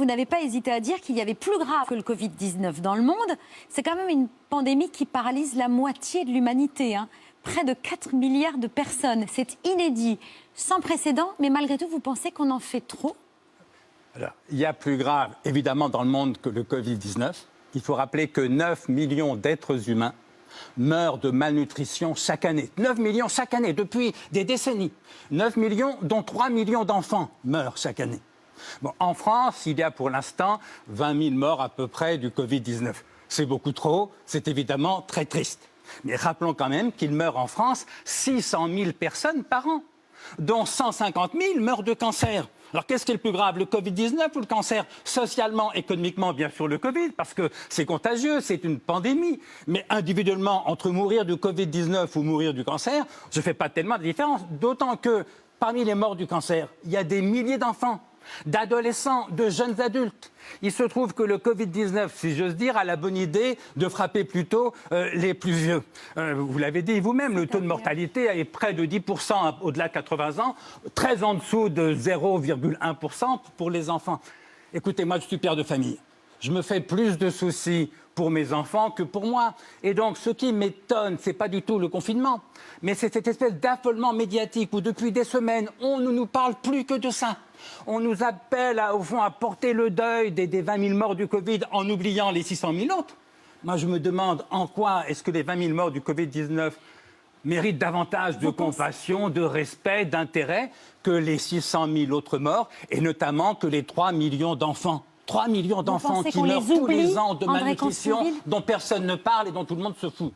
vous n'avez pas hésité à dire qu'il y avait plus grave que le Covid-19 dans le monde. C'est quand même une pandémie qui paralyse la moitié de l'humanité, hein. Près de 4 milliards de personnes. C'est inédit, sans précédent, mais malgré tout, vous pensez qu'on en fait trop ? Alors, il y a plus grave, évidemment, dans le monde que le Covid-19. Il faut rappeler que 9 millions d'êtres humains meurent de malnutrition chaque année. 9 millions chaque année, depuis des décennies. 9 millions, dont 3 millions d'enfants meurent chaque année. Bon, en France, il y a pour l'instant 20 000 morts à peu près du Covid-19. C'est beaucoup trop, c'est évidemment très triste. Mais rappelons quand même qu'il meurt en France 600 000 personnes par an, dont 150 000 meurent de cancer. Alors qu'est-ce qui est le plus grave, le Covid-19 ou le cancer ? Socialement, économiquement, bien sûr le Covid, parce que c'est contagieux, c'est une pandémie. Mais individuellement, entre mourir du Covid-19 ou mourir du cancer, je ne fais pas tellement de différence. D'autant que parmi les morts du cancer, il y a des milliers d'enfants, d'adolescents, de jeunes adultes. Il se trouve que le Covid-19, si j'ose dire, a la bonne idée de frapper plutôt les plus vieux. Vous l'avez dit vous-même, le taux de mortalité est près de 10% au-delà de 80 ans, très en dessous de 0,1% pour les enfants. Écoutez, moi je suis père de famille. Je me fais plus de soucis pour mes enfants que pour moi. Et donc, ce qui m'étonne, ce n'est pas du tout le confinement, mais c'est cette espèce d'affolement médiatique où depuis des semaines, on ne nous parle plus que de ça. On nous appelle, au fond, à porter le deuil des 20 000 morts du Covid en oubliant les 600 000 autres. Moi, je me demande en quoi est-ce que les 20 000 morts du Covid-19 méritent davantage de compassion, de respect, d'intérêt que les 600 000 autres morts, et notamment que les 3 millions d'enfants. 3 millions d'enfants qui meurent tous les ans de malnutrition, dont personne ne parle et dont tout le monde se fout.